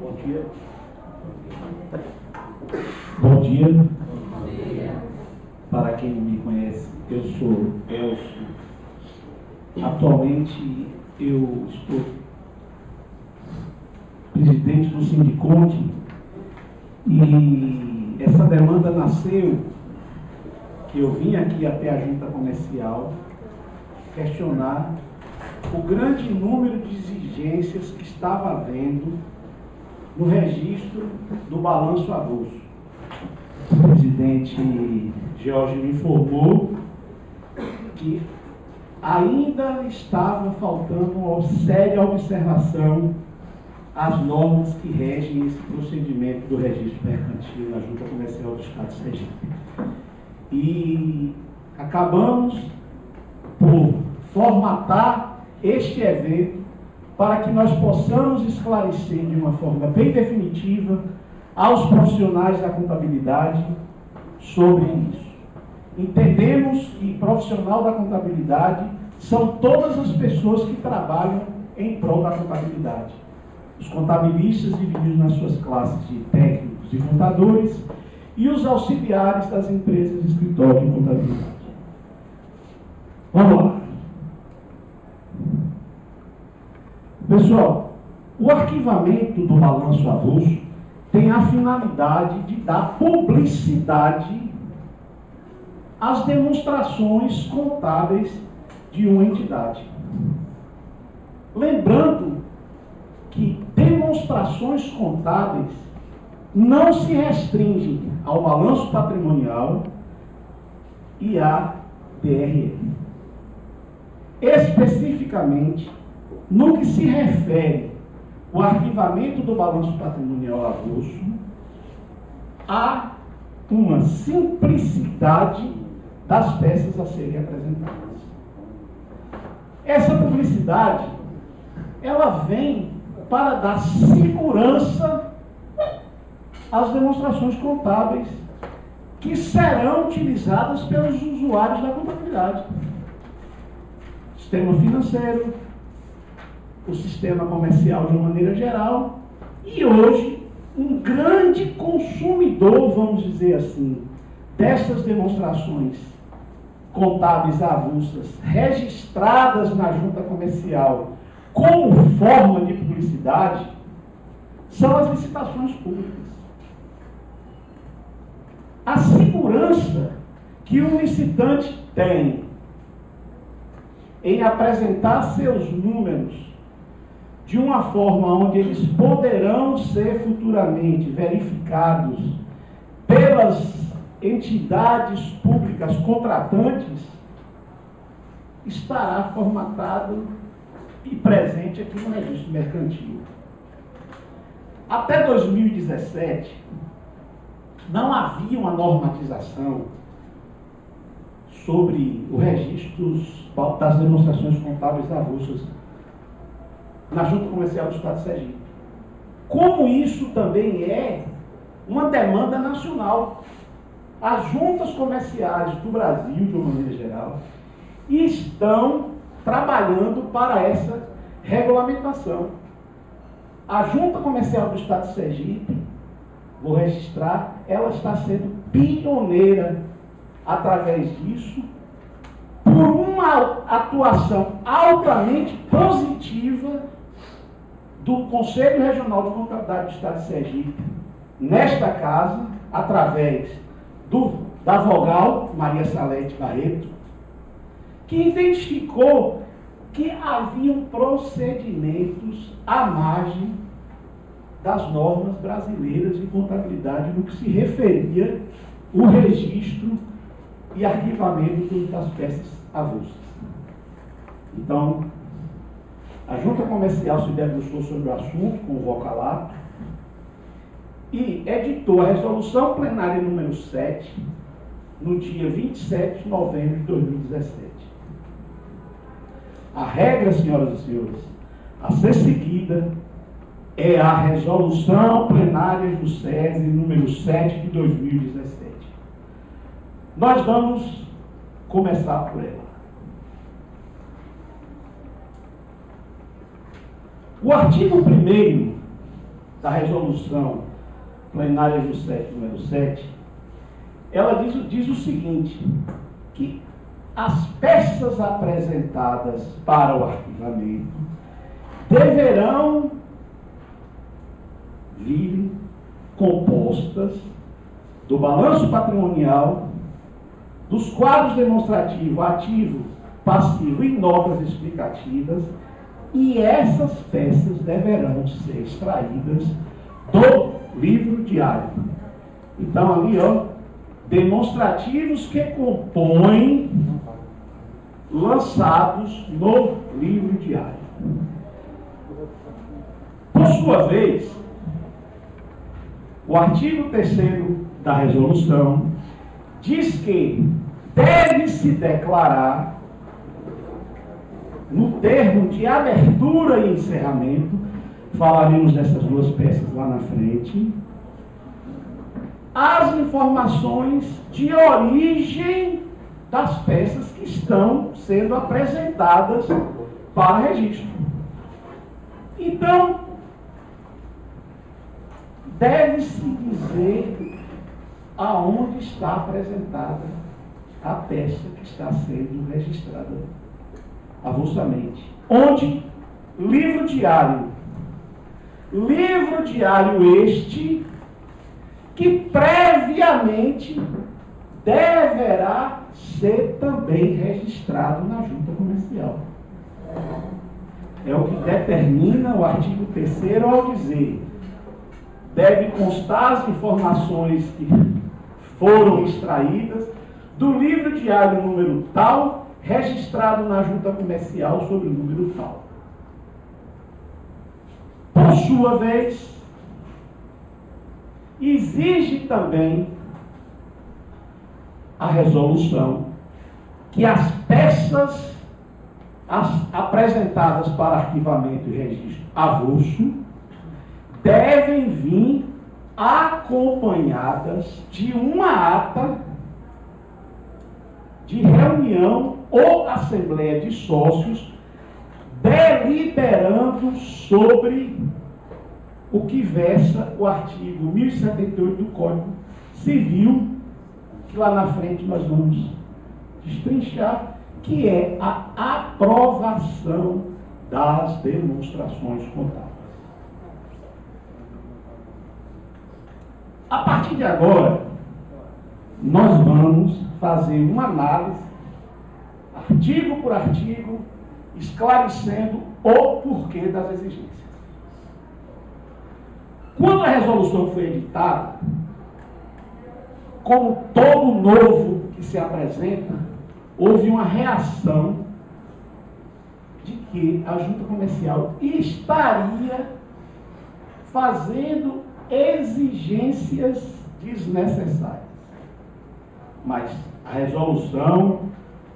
Bom dia. Bom dia. Para quem não me conhece, eu sou Elcio. Atualmente eu estou presidente do Sindiconte e essa demanda nasceu que eu vim aqui até a Junta Comercial questionar o grande número de exigências que estava havendo no registro do balanço avulso. O presidente Jorge me informou que ainda estava faltando uma séria observação às normas que regem esse procedimento do registro mercantil na Junta Comercial do Estado de Sergipe. E acabamos por formatar este evento para que nós possamos esclarecer de uma forma bem definitiva aos profissionais da contabilidade sobre isso. Entendemos que profissional da contabilidade são todas as pessoas que trabalham em prol da contabilidade. Os contabilistas divididos nas suas classes de técnicos e contadores e os auxiliares das empresas de escritório de contabilidade. Vamos lá. Pessoal, o arquivamento do balanço avulso tem a finalidade de dar publicidade às demonstrações contábeis de uma entidade. Lembrando que demonstrações contábeis não se restringem ao balanço patrimonial e à DRE. Especificamente, no que se refere ao arquivamento do balanço patrimonial avulso, há uma simplicidade das peças a serem apresentadas. Essa publicidade, ela vem para dar segurança às demonstrações contábeis que serão utilizadas pelos usuários da contabilidade. Sistema financeiro, o sistema comercial de uma maneira geral, e hoje um grande consumidor, vamos dizer assim, dessas demonstrações contábeis avulsas registradas na Junta Comercial como forma de publicidade são as licitações públicas. A segurança que o licitante tem em apresentar seus números de uma forma onde eles poderão ser futuramente verificados pelas entidades públicas contratantes, estará formatado e presente aqui no registro mercantil. Até 2017, não havia uma normatização sobre o registro das demonstrações contábeis avulsas na Junta Comercial do Estado de Sergipe. Como isso também é uma demanda nacional. As juntas comerciais do Brasil, de uma maneira geral, estão trabalhando para essa regulamentação. A Junta Comercial do Estado de Sergipe, vou registrar, ela está sendo pioneira através disso, por uma atuação altamente positiva do Conselho Regional de Contabilidade do Estado de Sergipe, nesta casa, através da vogal Maria Salete Barreto, que identificou que haviam procedimentos à margem das normas brasileiras de contabilidade no que se referia ao registro e arquivamento das peças avulsas. Então, a Junta Comercial se debruçou sobre o assunto com o vocalato e editou a resolução plenária número 7 no dia 27 de novembro de 2017. A regra, senhoras e senhores, a ser seguida é a resolução plenária do SESI número 7 de 2017. Nós vamos começar por ela. O artigo 1º da resolução plenária JUSEF número 7, ela diz o seguinte, que as peças apresentadas para o arquivamento deverão vir compostas do balanço patrimonial, dos quadros demonstrativos ativo, passivo e notas explicativas, e essas peças deverão ser extraídas do livro diário. Então ali, ó, demonstrativos que compõem lançados no livro diário. Por sua vez, o artigo 3º da resolução diz que deve-se declarar, no termo de abertura e encerramento, falaremos dessas duas peças lá na frente, as informações de origem das peças que estão sendo apresentadas para registro. Então, deve-se dizer aonde está apresentada a peça que está sendo registrada avulsamente. Onde? Livro diário. Livro diário este que previamente deverá ser também registrado na junta comercial. É o que determina o artigo 3º ao dizer: deve constar as informações que foram extraídas do livro diário número tal, registrado na junta comercial sobre o número tal. Por sua vez, exige também a resolução que as peças apresentadas para arquivamento e registro avulso devem vir acompanhadas de uma ata de reunião ou assembleia de sócios deliberando sobre o que versa o artigo 1078 do Código Civil, que lá na frente nós vamos destrinchar, que é a aprovação das demonstrações contábeis. A partir de agora, nós vamos fazer uma análise, artigo por artigo, esclarecendo o porquê das exigências. Quando a resolução foi editada, como todo novo que se apresenta, houve uma reação de que a junta comercial estaria fazendo exigências desnecessárias. Mas a resolução,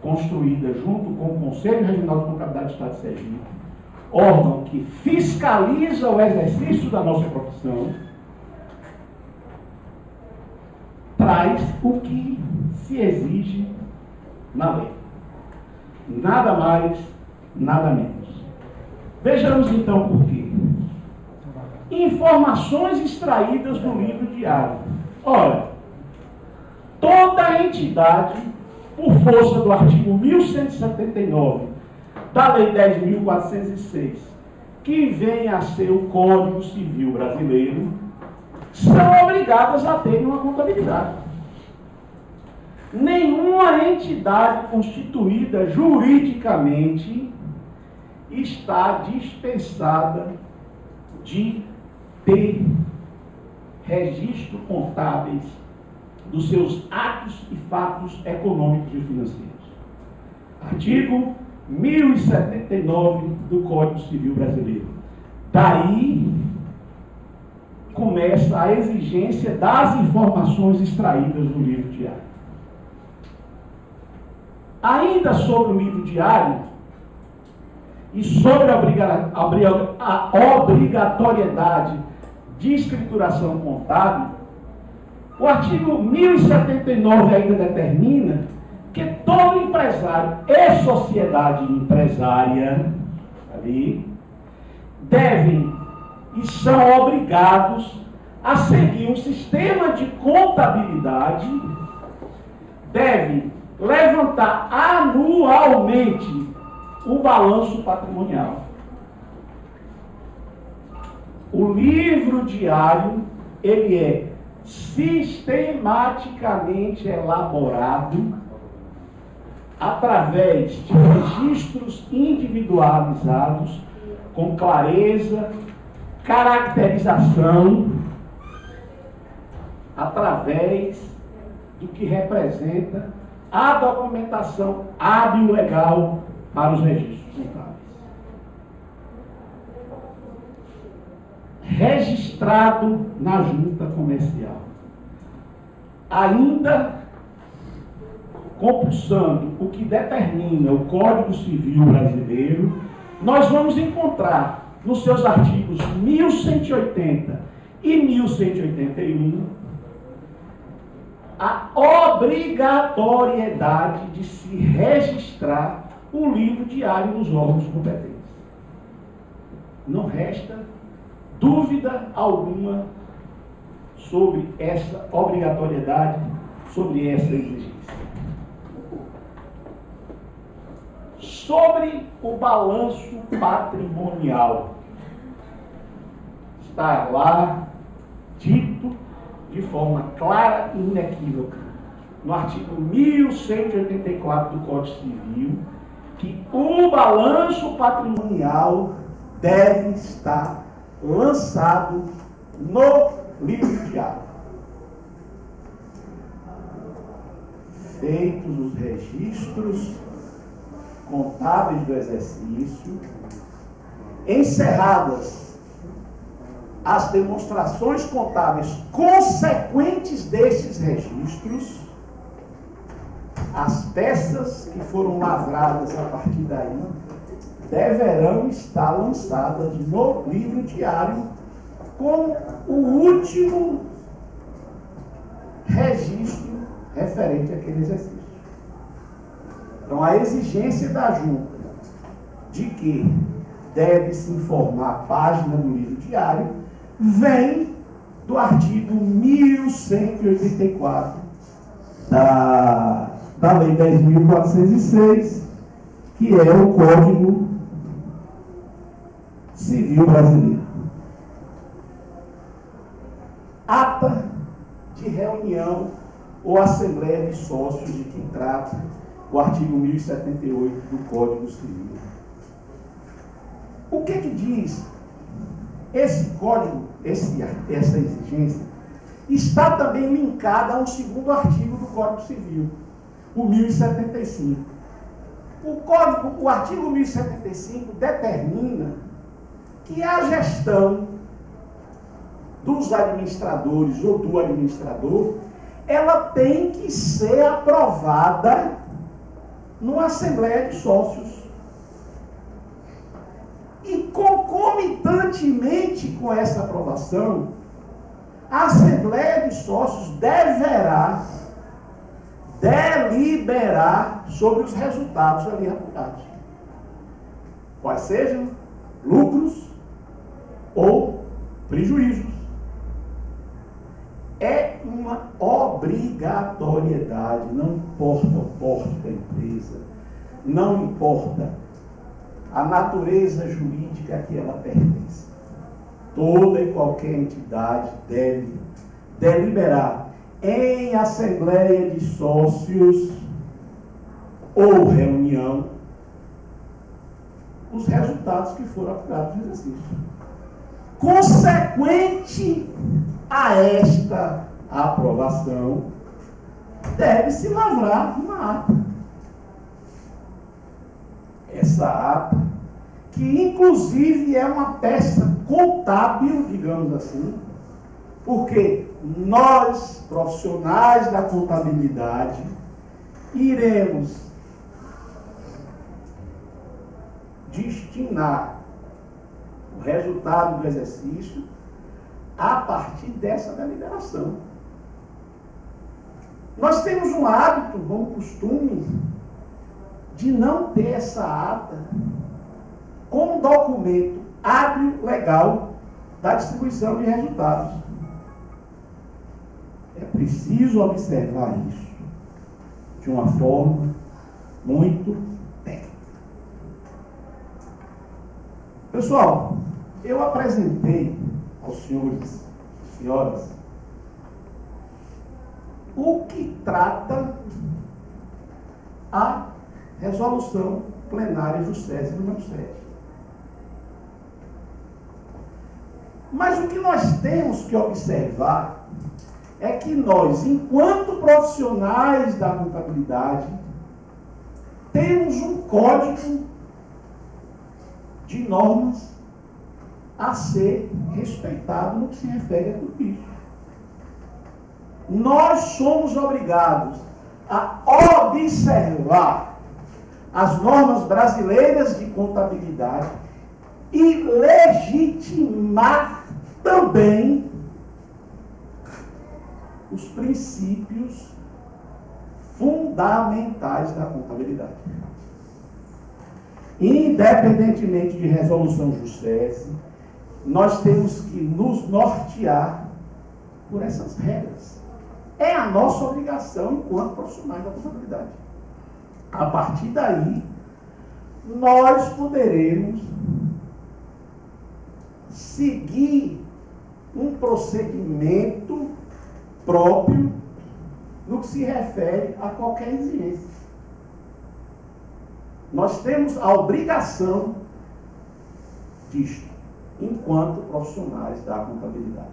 construída junto com o Conselho Regional de Contabilidade do Estado de Sergipe, órgão que fiscaliza o exercício da nossa profissão, traz o que se exige na lei. Nada mais, nada menos. Vejamos então por quê. Informações extraídas do livro diário. Ora, toda entidade, por força do artigo 1179 da Lei 10.406, que vem a ser o Código Civil Brasileiro, são obrigadas a terem uma contabilidade. Nenhuma entidade constituída juridicamente está dispensada de ter registro contábeis dos seus atos e fatos econômicos e financeiros. Artigo 1079 do Código Civil Brasileiro. Daí começa a exigência das informações extraídas do livro diário. Ainda sobre o livro diário e sobre a obrigatoriedade de escrituração contábil, o artigo 1079 ainda determina que todo empresário e sociedade empresária ali devem e são obrigados a seguir um sistema de contabilidade, deve levantar anualmente o balanço patrimonial. O livro diário, ele é sistematicamente elaborado através de registros individualizados, com clareza, caracterização, através do que representa a documentação hábil legal para os registros contábeis. Registrado na junta comercial. Ainda compulsando o que determina o Código Civil brasileiro, nós vamos encontrar nos seus artigos 1180 e 1181 a obrigatoriedade de se registrar o livro diário nos órgãos competentes. Não resta dúvida alguma sobre essa obrigatoriedade, sobre essa exigência. Sobre o balanço patrimonial, está lá dito de forma clara e inequívoca, no artigo 1184 do Código Civil, que o balanço patrimonial deve estar lançado no livro diário. Feitos os registros contábeis do exercício, encerradas as demonstrações contábeis consequentes destes registros, as peças que foram lavradas a partir daí deverão estar lançadas no livro diário como o último registro referente àquele exercício. Então, a exigência da junta de que deve se informar a página do livro diário vem do artigo 1184 da Lei 10.406, que é o Código Civil Brasileiro. Ata de reunião ou assembleia de sócios de que trata o artigo 1078 do Código Civil. O que diz esse código, essa exigência? Está também linkada a um segundo artigo do Código Civil, o 1075. O artigo 1075 determina que a gestão dos administradores ou do administrador, ela tem que ser aprovada numa assembleia de sócios. E concomitantemente com essa aprovação, a assembleia de sócios deverá deliberar sobre os resultados ali apurados, quais sejam lucros ou prejuízos. É uma obrigatoriedade, não importa o porte da empresa, não importa a natureza jurídica a que ela pertence. Toda e qualquer entidade deve deliberar em assembleia de sócios ou reunião os resultados que foram apurados no exercício. Consequente a esta aprovação, deve-se lavrar uma ata. Essa ata, que inclusive é uma peça contábil, digamos assim, porque nós, profissionais da contabilidade, iremos destinar o resultado do exercício a partir dessa deliberação. Nós temos um hábito, um costume, de não ter essa ata como documento hábil legal da distribuição de resultados. É preciso observar isso de uma forma muito técnica. Pessoal, eu apresentei aos senhores e senhoras o que trata a resolução plenária do SESI número 7. Mas o que nós temos que observar é que nós, enquanto profissionais da contabilidade, temos um código de normas a ser respeitado no que se refere a tudo isso. Nós somos obrigados a observar as normas brasileiras de contabilidade e legitimar também os princípios fundamentais da contabilidade. Independentemente de resolução JUSESI, nós temos que nos nortear por essas regras. É a nossa obrigação enquanto profissionais da contabilidade. A partir daí, nós poderemos seguir um procedimento próprio no que se refere a qualquer exigência. Nós temos a obrigação disto, enquanto profissionais da contabilidade.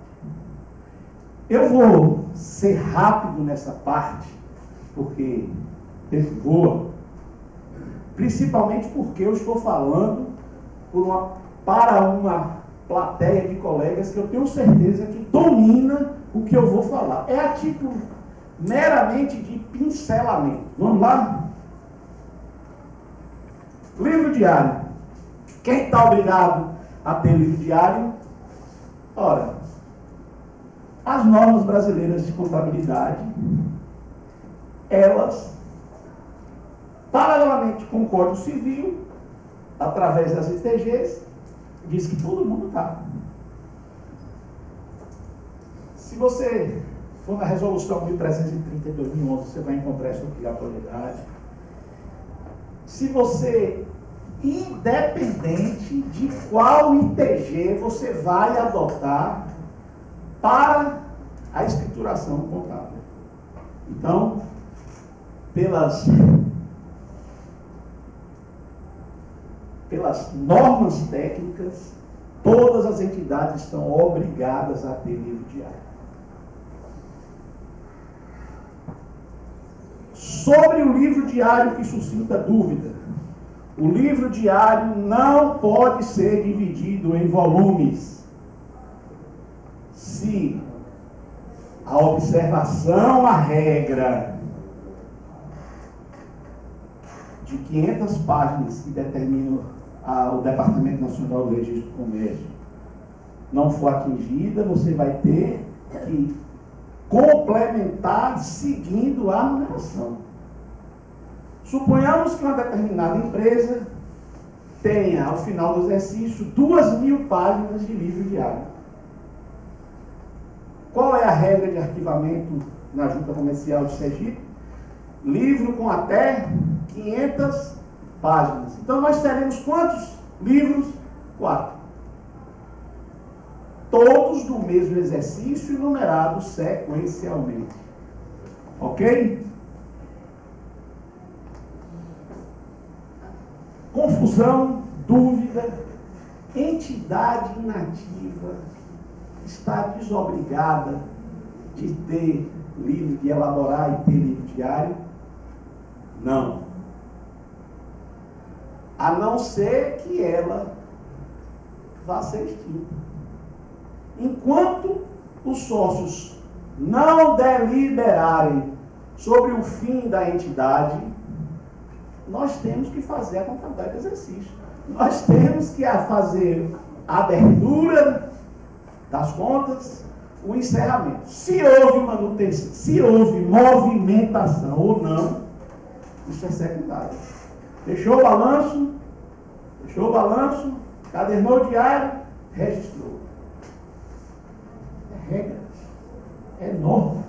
Eu vou ser rápido nessa parte, porque tempo voa, principalmente porque eu estou falando para uma plateia de colegas que eu tenho certeza que domina o que eu vou falar. É a título meramente de pincelamento. Vamos lá? Livro diário. Quem está obrigado a ter livro diário? Ora, as normas brasileiras de contabilidade, elas, paralelamente com o Código Civil, através das ITGs, diz que todo mundo está. Se você for na resolução 1330 de 2011, você vai encontrar essa obrigatoriedade. Se você, independente de qual ITG você vai adotar para a escrituração contábil. Então, pelas normas técnicas, todas as entidades estão obrigadas a ter livro diário. Sobre o livro diário que suscita dúvida, o livro diário não pode ser dividido em volumes. Se a observação, a regra de 500 páginas que determina o Departamento Nacional do Registro do Comércio não for atingida, você vai ter que complementar seguindo a numeração. Suponhamos que uma determinada empresa tenha, ao final do exercício, 2.000 páginas de livro diário. Qual é a regra de arquivamento na Junta Comercial de Sergipe? Livro com até 500 páginas. Então nós teremos quantos livros? 4. Todos do mesmo exercício e numerados sequencialmente. Ok? Confusão, dúvida, entidade inativa está desobrigada de ter livro, de elaborar e ter livro diário? Não. A não ser que ela vá ser extinta. Enquanto os sócios não deliberarem sobre o fim da entidade, nós temos que fazer a contabilidade de exercício. Nós temos que fazer a abertura das contas, o encerramento. Se houve manutenção, se houve movimentação ou não, isso é secundário. Fechou o balanço? Fechou o balanço? Cadernou diário? Registrou. regra, é norma.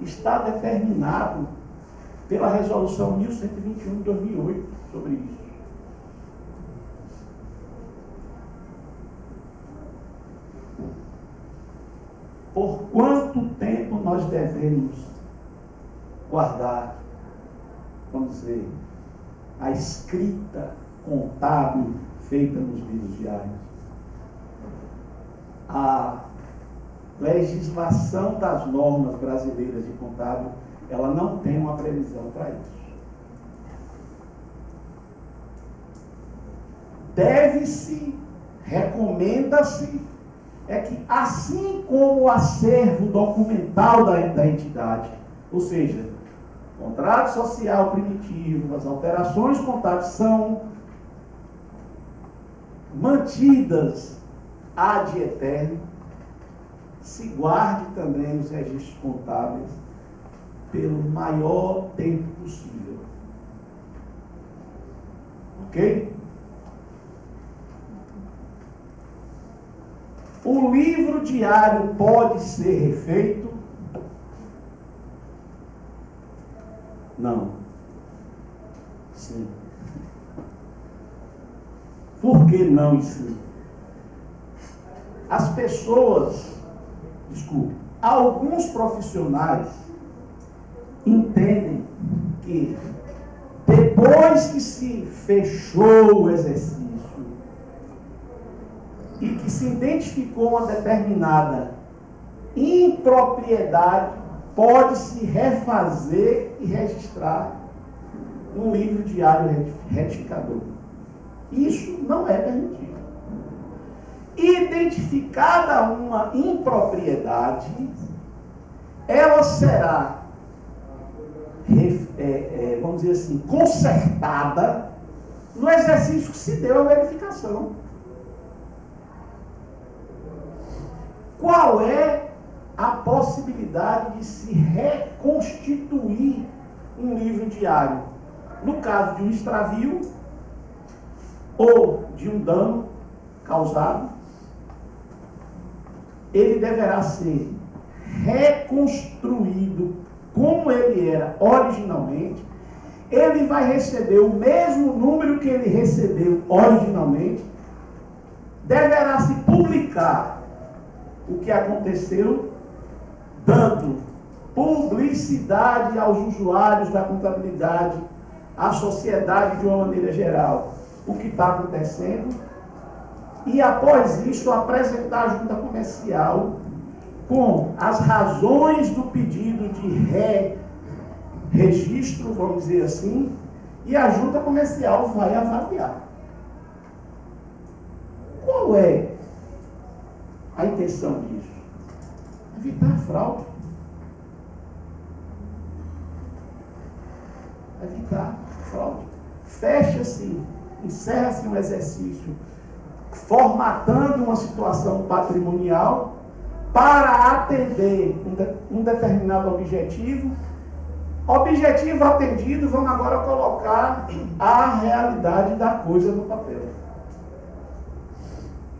Está determinado pela resolução 1121 de 2008 sobre isso. Por quanto tempo nós devemos guardar, vamos dizer, a escrita contábil feita nos livros diários? A legislação das normas brasileiras de contábil, ela não tem uma previsão para isso. Deve-se, recomenda-se, é que assim como o acervo documental da entidade, ou seja, contrato social primitivo, as alterações contábeis são mantidas ad eterno, se guarde também os registros contábeis pelo maior tempo possível. Ok? O livro diário pode ser refeito? Não. Sim. Por que não e sim? As pessoas, alguns profissionais entendem que depois que se fechou o exercício e que se identificou uma determinada impropriedade, pode-se refazer e registrar um livro diário retificador. Isso não é permitido. Identificada uma impropriedade, ela será, vamos dizer assim, consertada no exercício que se deu a verificação. Qual é a possibilidade de se reconstituir um livro diário? No caso de um extravio ou de um dano causado, ele deverá ser reconstruído como ele era originalmente. Ele vai receber o mesmo número que ele recebeu originalmente. Deverá se publicar o que aconteceu, dando publicidade aos usuários da contabilidade, à sociedade de uma maneira geral, o que está acontecendo, e após isso apresentar a junta comercial com as razões do pedido de registro, vamos dizer assim, e a junta comercial vai avaliar. Qual é a intenção disso? Evitar fraude. Evitar fraude. Fecha-se, encerra-se um exercício formatando uma situação patrimonial para atender um determinado objetivo. Objetivo atendido, vamos agora colocar a realidade da coisa no papel.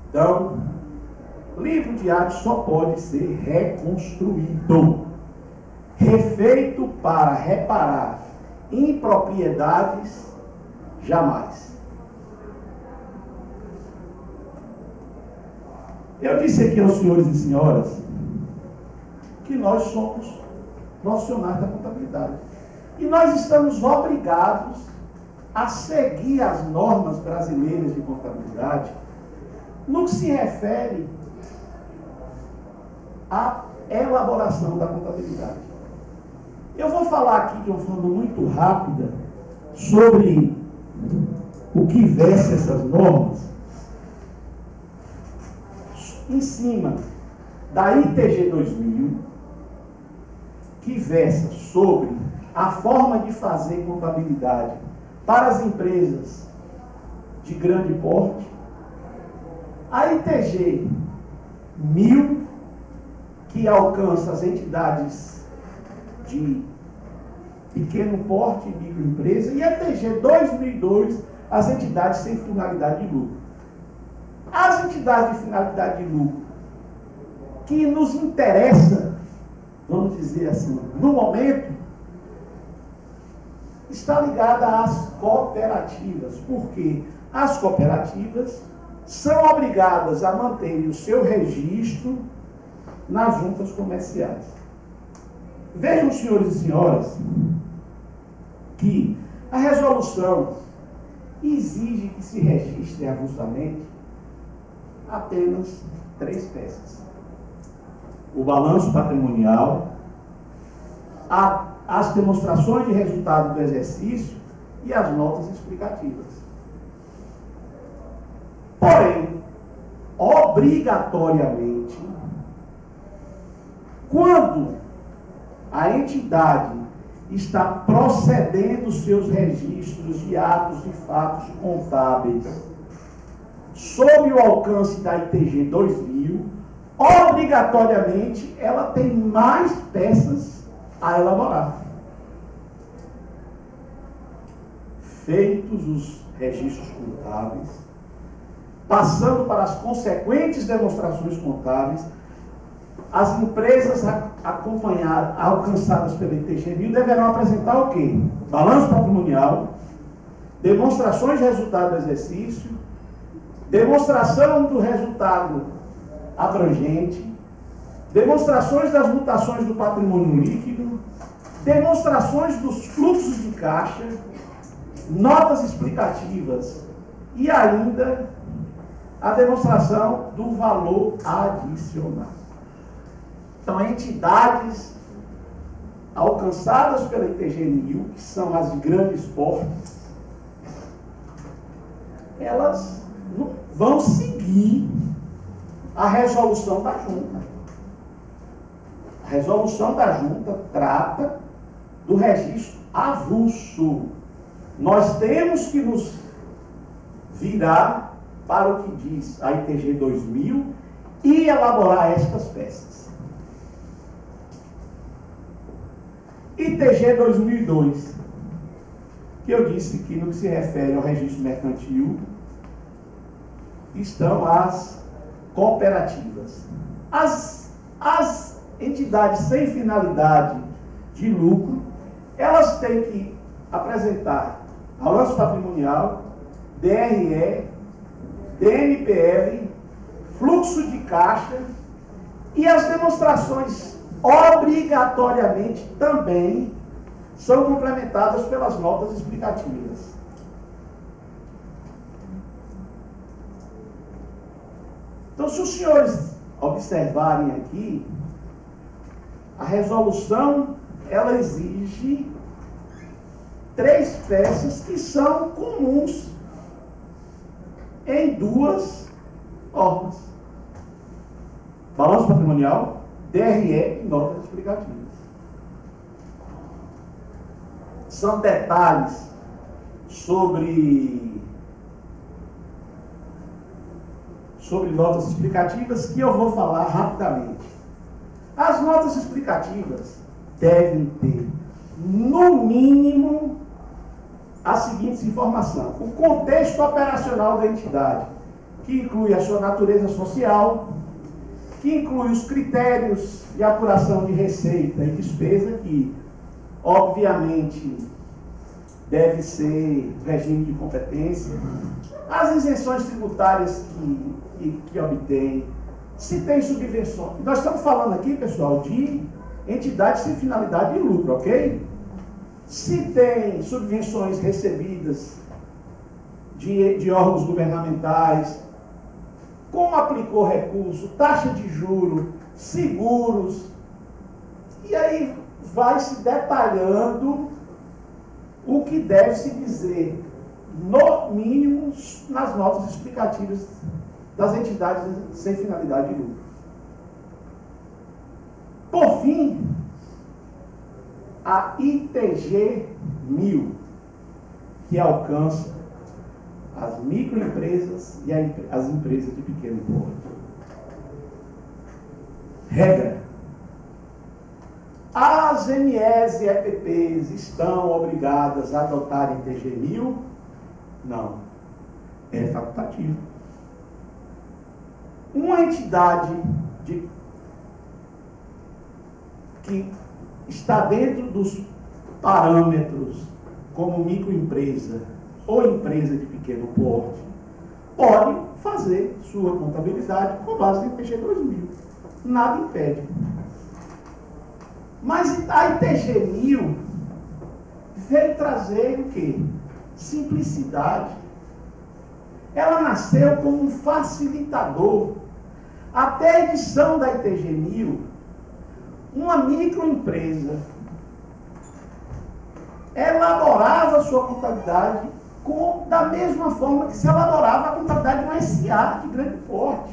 Então, livro diário só pode ser reconstruído, refeito para reparar impropriedades, jamais. Eu disse aqui aos senhores e senhoras que nós somos profissionais da contabilidade. E nós estamos obrigados a seguir as normas brasileiras de contabilidade no que se refere à elaboração da contabilidade. Eu vou falar aqui de uma forma muito rápida sobre o que versa essas normas em cima da ITG 2000, que versa sobre a forma de fazer contabilidade para as empresas de grande porte, a ITG 1000, que alcança as entidades de pequeno porte e microempresa, e a ITG 2002, as entidades sem finalidade de lucro. As entidades de finalidade de lucro, que nos interessa, vamos dizer assim, no momento, está ligada às cooperativas. Por quê? As cooperativas são obrigadas a manter o seu registro nas juntas comerciais. Vejam, senhores e senhoras, que a resolução exige que se registre avulsamente apenas 3 peças: o balanço patrimonial, as demonstrações de resultado do exercício e as notas explicativas. Porém, obrigatoriamente, quando a entidade está procedendo seus registros de atos e fatos contábeis sob o alcance da ITG 2000, obrigatoriamente ela tem mais peças a elaborar. Feitos os registros contábeis, passando para as consequentes demonstrações contábeis, as empresas alcançadas pela ITG 1000 deverão apresentar o quê? Balanço patrimonial, demonstrações de resultado do exercício, demonstração do resultado abrangente, demonstrações das mutações do patrimônio líquido, demonstrações dos fluxos de caixa, notas explicativas e ainda a demonstração do valor adicional. Então, entidades alcançadas pela ITG 1000, que são as de grandes portas, elas vão seguir a resolução da junta. A resolução da junta trata do registro avulso. Nós temos que nos virar para o que diz a ITG 2000 e elaborar estas peças. ITG 2002, que eu disse que no que se refere ao registro mercantil, estão as cooperativas. As entidades sem finalidade de lucro, elas têm que apresentar balanço patrimonial, DRE, DNPL, fluxo de caixa e as demonstrações obrigatoriamente também são complementadas pelas notas explicativas. Então, se os senhores observarem aqui, a resolução, ela exige 3 peças que são comuns em 2 órgãos: balanço patrimonial, DRE e notas explicativas. São detalhes sobre notas explicativas que eu vou falar rapidamente. As notas explicativas devem ter, no mínimo, as seguintes informações: o contexto operacional da entidade, que inclui a sua natureza social, que inclui os critérios de apuração de receita e despesa, que, obviamente, deve ser regime de competência, as isenções tributárias que obtém, se tem subvenções. Nós estamos falando aqui, pessoal, de entidades sem finalidade de lucro, ok? Se tem subvenções recebidas de órgãos governamentais, como aplicou recurso, taxa de juro, seguros, e aí vai se detalhando o que deve se dizer, no mínimo, nas notas explicativas das entidades sem finalidade de lucro. Por fim, a ITG 1000, que alcança as microempresas e as empresas de pequeno porte. Regra: as MEs e EPPs estão obrigadas a adotar a ITG 1000? Não. É facultativo. Uma entidade que está dentro dos parâmetros como microempresa ou empresa de pequeno porte, pode fazer sua contabilidade com base no ITG 2000. Nada impede. Mas a ITG 1000 veio trazer o quê? Simplicidade. Ela nasceu como um facilitador. Até a edição da ITG 1000, uma microempresa elaborava sua contabilidade da mesma forma que se elaborava a contabilidade de uma SA de grande porte.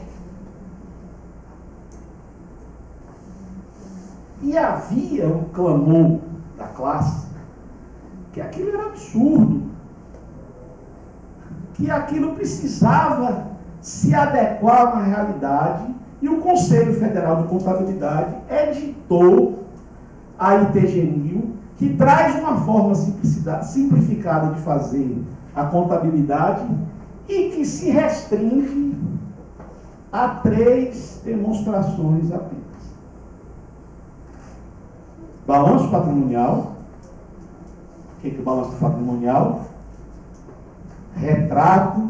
E havia um clamor da classe que aquilo era absurdo, que aquilo precisava se adequar a uma realidade, e o Conselho Federal de Contabilidade editou a ITG 1000, que traz uma forma simplificada de fazer a contabilidade e que se restringe a 3 demonstrações apenas. Balanço patrimonial. O que é o balanço patrimonial? Retrato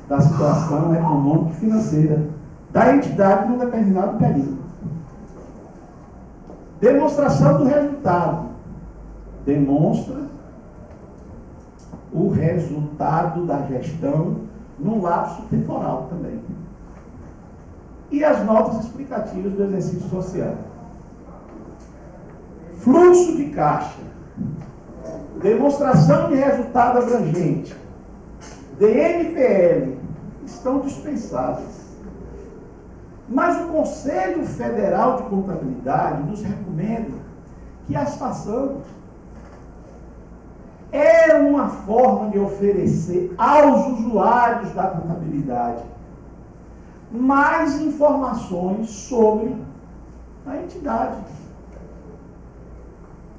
da situação econômica e financeira da entidade num determinado período. Demonstração do resultado. Demonstra o resultado da gestão num lapso temporal também. E as notas explicativas do exercício social. Fluxo de caixa. Demonstração de resultado abrangente. DMPL estão dispensadas. Mas o Conselho Federal de Contabilidade nos recomenda que as façamos. É uma forma de oferecer aos usuários da contabilidade mais informações sobre a entidade.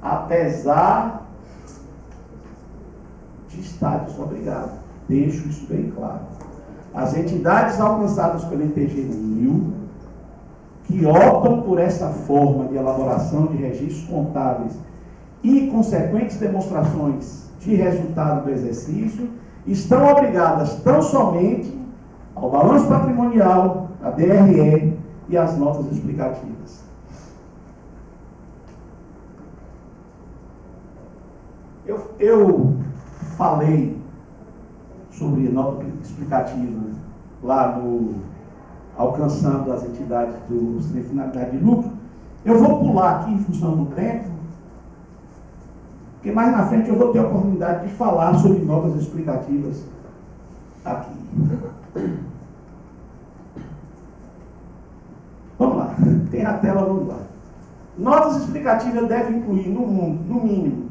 Apesar de estar desobrigado. Deixo isso bem claro. As entidades alcançadas pelo ITG 1000, que optam por essa forma de elaboração de registros contábeis e consequentes demonstrações de resultado do exercício, estão obrigadas tão somente ao balanço patrimonial, a DRE e às notas explicativas. Eu falei sobre nota explicativa lá no Alcançando as Entidades sem Finalidade de Lucro. Eu vou pular aqui em função do tempo, porque mais na frente eu vou ter a oportunidade de falar sobre notas explicativas aqui. Vamos lá, tem a tela, vamos lá. Notas explicativas devem incluir, no mínimo,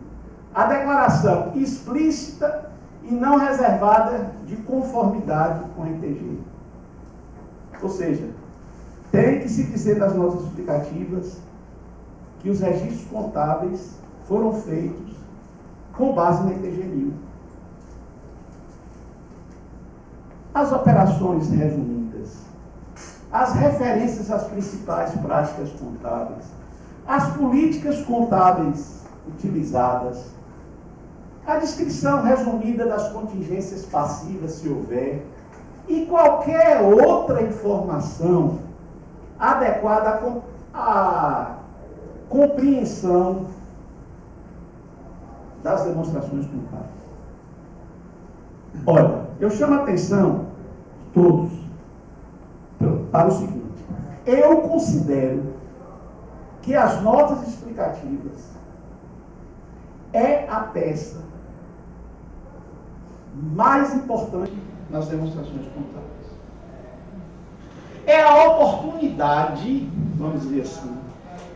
a declaração explícita e não reservada de conformidade com a ITG. Ou seja, tem que se dizer das notas explicativas que os registros contábeis foram feitos com base na ITG 1000. As operações resumidas, as referências às principais práticas contábeis, as políticas contábeis utilizadas, a descrição resumida das contingências passivas, se houver, e qualquer outra informação adequada à compreensão das demonstrações contábeis. Olha, eu chamo a atenção de todos para o seguinte: eu considero que as notas explicativas é a peça mais importante nas demonstrações contábeis. É a oportunidade, vamos dizer assim,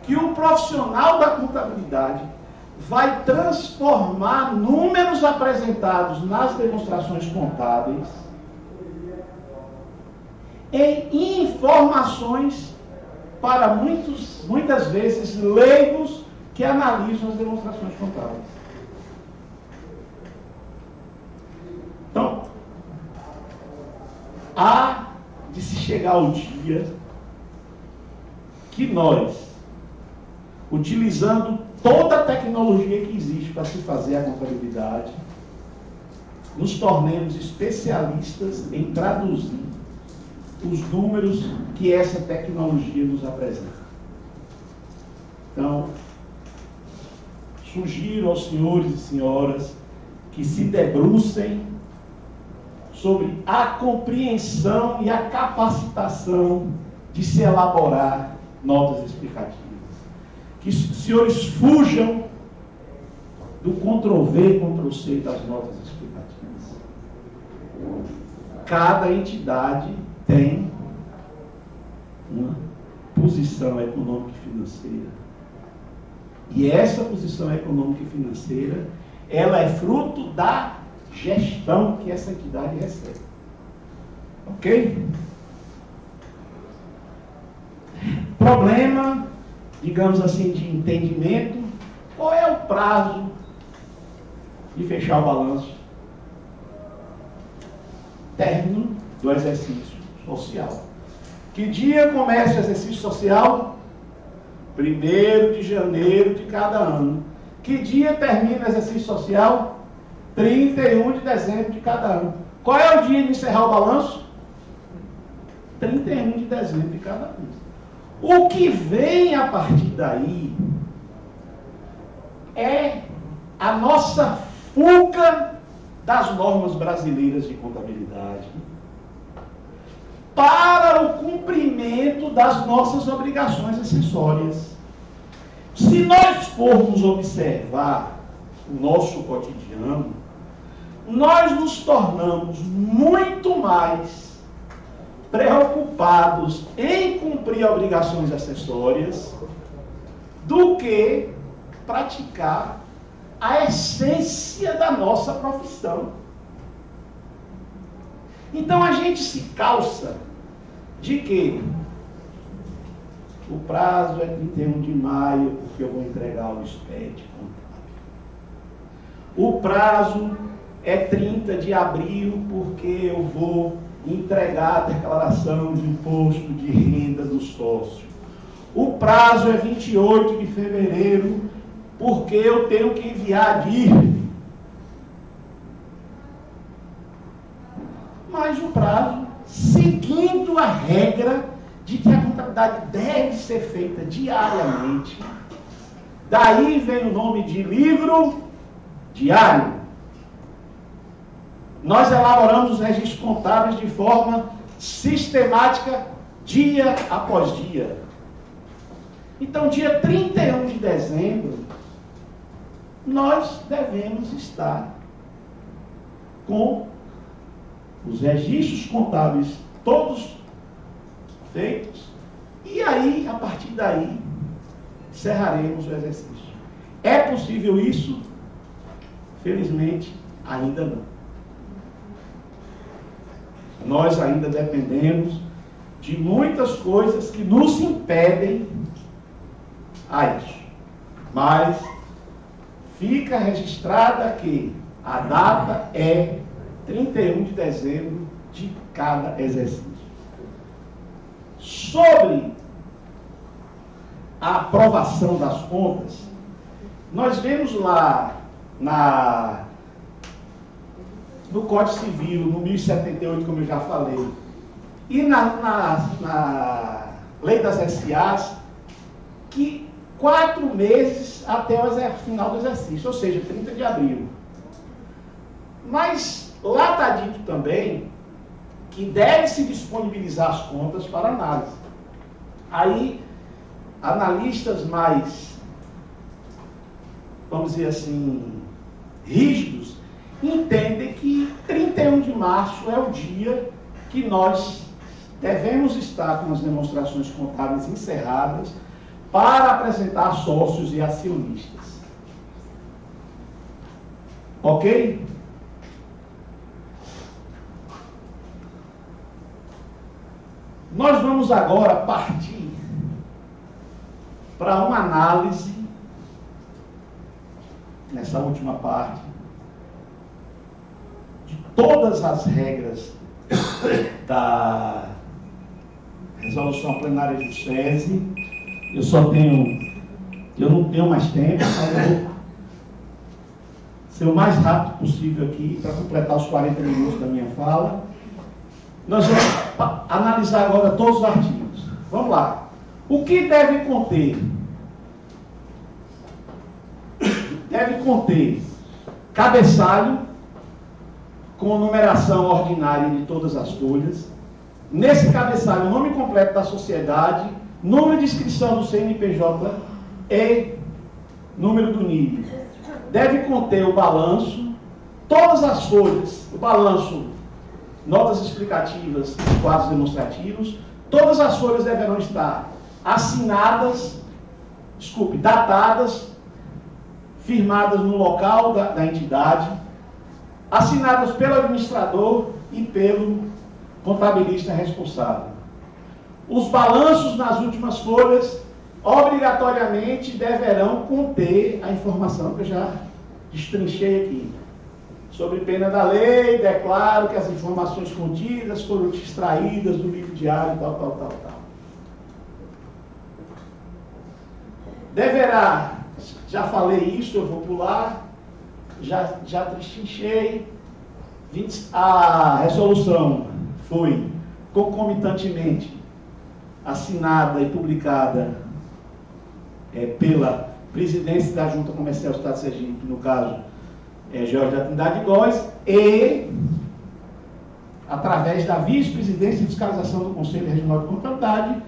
que um profissional da contabilidade vai transformar números apresentados nas demonstrações contábeis em informações para muitas vezes leigos que analisam as demonstrações contábeis. Então, há de se chegar ao dia que nós, utilizando toda a tecnologia que existe para se fazer a contabilidade, nos tornemos especialistas em traduzir os números que essa tecnologia nos apresenta. Então, sugiro aos senhores e senhoras que se debrucem sobre a compreensão e a capacitação de se elaborar notas explicativas. Que os senhores fujam do Ctrl-V, Ctrl-C das notas explicativas. Cada entidade tem uma posição econômica e financeira. E essa posição econômica e financeira, ela é fruto da gestão que essa entidade recebe. Ok? Problema, digamos assim, de entendimento. Qual é o prazo de fechar o balanço? Término do exercício social. Que dia começa o exercício social? 1º de janeiro de cada ano. Que dia termina o exercício social? 31 de dezembro de cada ano. Qual é o dia de encerrar o balanço? 31 de dezembro de cada ano. O que vem a partir daí é a nossa fuga das normas brasileiras de contabilidade para o cumprimento das nossas obrigações acessórias. Se nós formos observar o nosso cotidiano, nós nos tornamos muito mais preocupados em cumprir obrigações acessórias do que praticar a essência da nossa profissão. Então a gente se calça de que o prazo é 31 de maio, porque eu vou entregar o SPED contábil. O prazo é 30 de abril, porque eu vou entregar a declaração de imposto de renda do sócio. O prazo é 28 de fevereiro, porque eu tenho que enviar a DIRF. Mas o prazo, seguindo a regra de que a contabilidade deve ser feita diariamente, daí vem o nome de livro diário. Nós elaboramos os registros contábeis de forma sistemática, dia após dia. Então, dia 31 de dezembro, nós devemos estar com os registros contábeis todos feitos, e aí, a partir daí, encerraremos o exercício. É possível isso? Felizmente, ainda não. Nós ainda dependemos de muitas coisas que nos impedem a isso. Mas fica registrada que a data é 31 de dezembro de cada exercício. Sobre a aprovação das contas, nós vemos lá no Código Civil, no 1078, como eu já falei, e na Lei das SAs, que 4 meses até o final do exercício, ou seja, 30 de abril. Mas lá está dito também que deve-se disponibilizar as contas para análise. Aí, analistas mais, vamos dizer assim, rígidos, entendem que 31 de março é o dia que nós devemos estar com as demonstrações contábeis encerradas para apresentar sócios e acionistas. Ok? Nós vamos agora partir para uma análise, nessa última parte, de todas as regras da resolução plenária do SESI. Eu só tenho Eu não tenho mais tempo, mas eu vou ser o mais rápido possível aqui para completar os 40 minutos da minha fala. Nós vamos analisar agora todos os artigos. Vamos lá. O que deve conter? Deve conter cabeçalho com numeração ordinária de todas as folhas. Nesse cabeçalho, o nome completo da sociedade, número de inscrição do CNPJ e número do NID. Deve conter o balanço, todas as folhas, o balanço, notas explicativas e quadros demonstrativos. Todas as folhas deverão estar assinadas, datadas, firmadas no local da entidade, assinadas pelo administrador e pelo contabilista responsável. Os balanços nas últimas folhas, obrigatoriamente, deverão conter a informação que eu já destrinchei aqui. Sobre pena da lei, declaro que as informações contidas foram extraídas do livro diário, tal. Deverá, já falei isso, eu vou pular, já destrinchei. A resolução foi concomitantemente assinada e publicada pela presidência da Junta Comercial do Estado de Sergipe, no caso, Jorge da Trindade Góes, e através da vice-presidência de fiscalização do Conselho Regional de Contabilidade,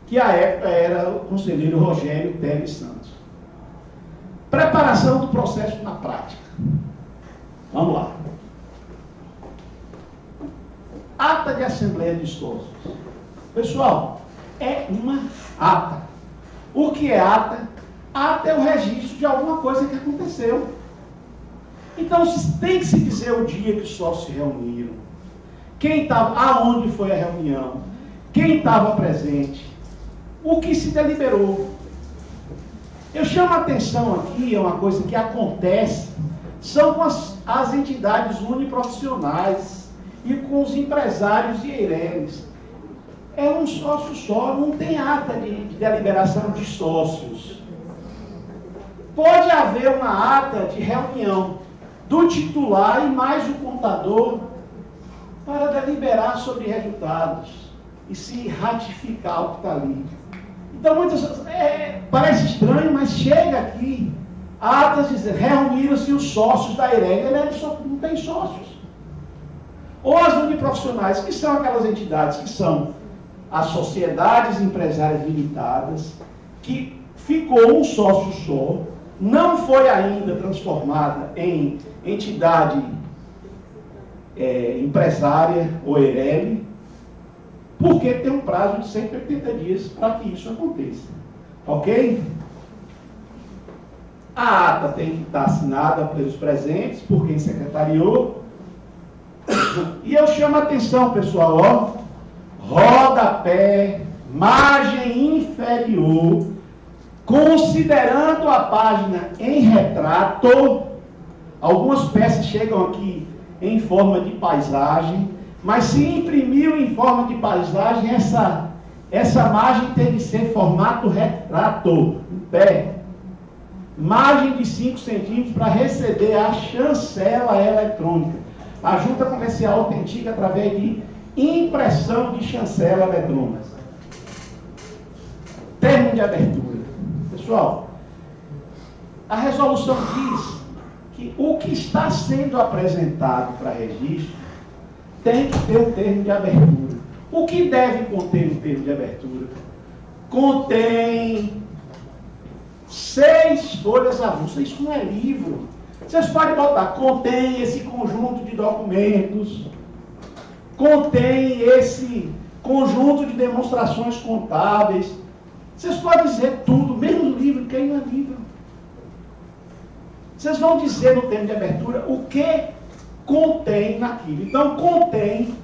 que à época era o conselheiro Rogério Teles Santos. Preparação do processo na prática. Vamos lá. Ata de Assembleia de Sócios. Pessoal, é uma ata. O que é ata? Ata é o registro de alguma coisa que aconteceu. Então, tem que se dizer o dia que os sócios se reuniram, quem estava, aonde foi a reunião, quem estava presente, o que se deliberou. Eu chamo a atenção aqui, é uma coisa que acontece, são com as entidades uniprofissionais e com os empresários e eireles. É um sócio só, não tem ata de deliberação de sócios. Pode haver uma ata de reunião do titular e mais o contador para deliberar sobre resultados e se ratificar o que está ali. Então, muitas parece estranho, mas chega aqui atas dizendo, reuniram-se os sócios da EIRELI, não tem sócios. Ou as uniprofissionais, que são aquelas entidades que são as sociedades empresárias limitadas, que ficou um sócio só, não foi ainda transformada em entidade empresária ou EIRELI, porque tem um prazo de 180 dias para que isso aconteça. Ok? A ata tem que estar assinada pelos presentes, por quem secretariou. E eu chamo a atenção, pessoal, ó, rodapé, margem inferior, considerando a página em retrato, algumas peças chegam aqui em forma de paisagem, mas se imprimiu em forma de paisagem, essa margem tem que ser formato retrato, em pé. Margem de 5 centímetros para receber a chancela eletrônica. A Junta Comercial autentica através de impressão de chancela eletrônica. Termo de abertura. Pessoal, a resolução diz que o que está sendo apresentado para registro tem que ter um termo de abertura. O que deve conter o termo de abertura? Contém 6 folhas avulsas. Isso não é livro. Vocês podem botar, contém esse conjunto de documentos, contém esse conjunto de demonstrações contábeis. Vocês podem dizer tudo, mesmo no livro, que aí não é livro. Vocês vão dizer no termo de abertura o que contém naquilo. Então, contém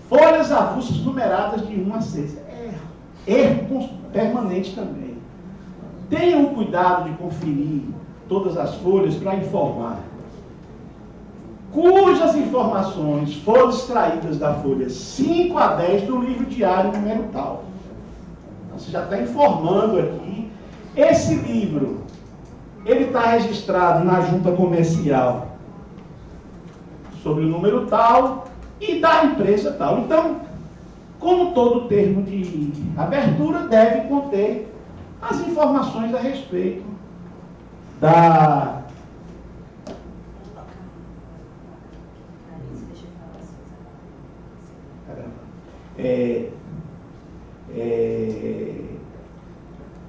folhas avulsas numeradas de 1 a 6. Erro permanente também. Tenham o cuidado de conferir todas as folhas para informar. Cujas informações foram extraídas da folha 5 a 10 do livro diário número tal. Então, você já está informando aqui Esse livro, ele está registrado na junta comercial sobre o número tal e da empresa tal. Então, como todo termo de abertura, deve conter as informações a respeito da...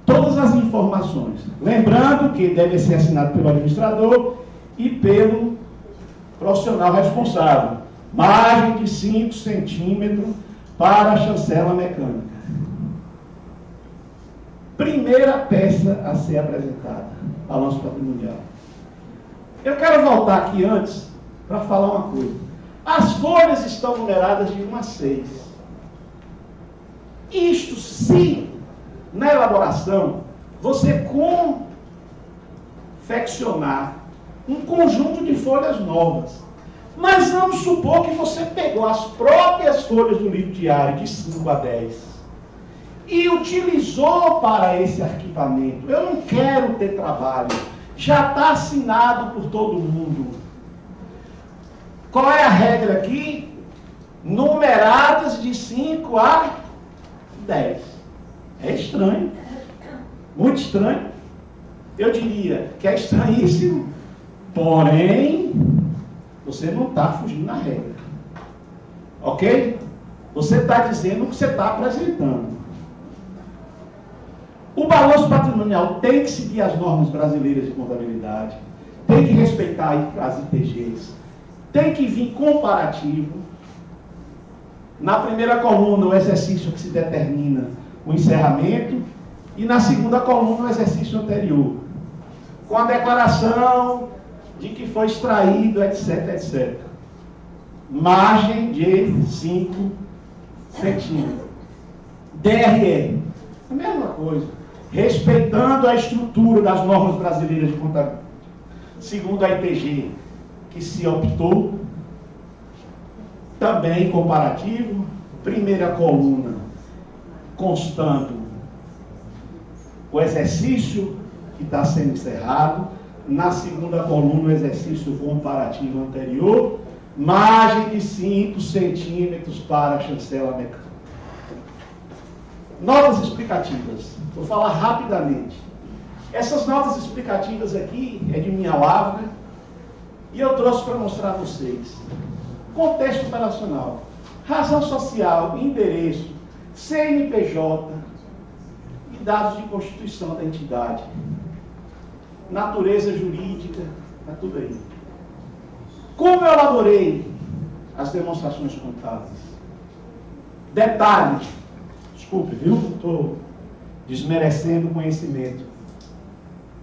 todas as informações. Lembrando que deve ser assinado pelo administrador e pelo profissional responsável. Margem de 5 centímetros para a chancela mecânica. Primeira peça a ser apresentada, balanço patrimonial. Eu quero voltar aqui antes para falar uma coisa. As folhas estão numeradas de 1 a 6. Isto se, na elaboração, você confeccionar um conjunto de folhas novas. Mas vamos supor que você pegou as próprias folhas do livro diário de 5 a 10 e utilizou para esse arquivamento. Eu não quero ter trabalho. Já está assinado por todo mundo. Qual é a regra aqui? Numeradas de 5 a 10. É estranho. Muito estranho. Eu diria que é estranhíssimo. Porém, você não está fugindo da regra. Ok? Você está dizendo o que você está apresentando. O balanço patrimonial tem que seguir as normas brasileiras de contabilidade, tem que respeitar as ITGs, tem que vir comparativo. Na primeira coluna, o exercício que se determina o encerramento, e na segunda coluna, o exercício anterior, com a declaração de que foi extraído, etc, etc. Margem de 5 centímetros. DRE, a mesma coisa. Respeitando a estrutura das normas brasileiras de contabilidade, segundo a ITG, que se optou, também comparativo, primeira coluna, constando o exercício que está sendo encerrado, na segunda coluna, o exercício comparativo anterior, margem de 5 centímetros para a chancela mecânica. Notas explicativas. Vou falar rapidamente. Essas notas explicativas aqui é de minha lavra e eu trouxe para mostrar a vocês. Contexto operacional, razão social, endereço, CNPJ e dados de constituição da entidade. Natureza jurídica, está tudo aí. Como eu elaborei as demonstrações contábeis? Detalhe, desculpe, viu? Estou desmerecendo o conhecimento.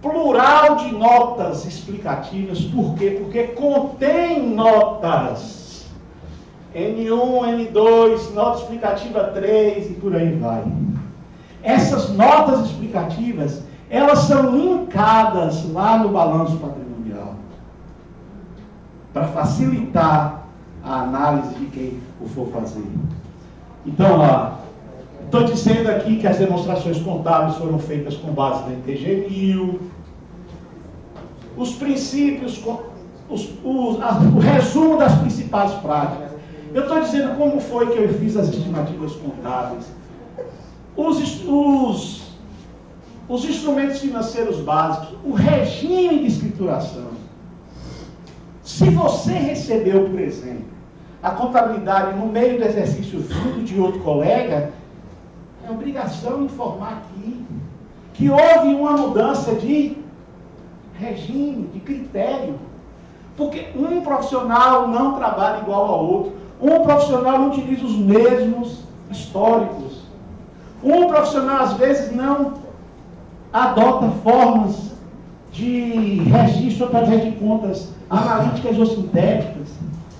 Plural de notas explicativas, por quê? Porque contém notas. N1, N2, nota explicativa 3 e por aí vai. Essas notas explicativas, elas são linkadas lá no balanço patrimonial, para facilitar a análise de quem o for fazer. Então, ó, estou dizendo aqui que as demonstrações contábeis foram feitas com base na ITG 1000, os princípios, o resumo das principais práticas. Eu estou dizendo como foi que eu fiz as estimativas contábeis, os instrumentos financeiros básicos, o regime de escrituração. Se você recebeu, por exemplo, a contabilidade no meio do exercício vindo de outro colega, é obrigação informar aqui que houve uma mudança de regime, de critério. Porque um profissional não trabalha igual ao outro. Um profissional não utiliza os mesmos históricos. Um profissional, às vezes, não adota formas de registro através de contas analíticas ou sintéticas.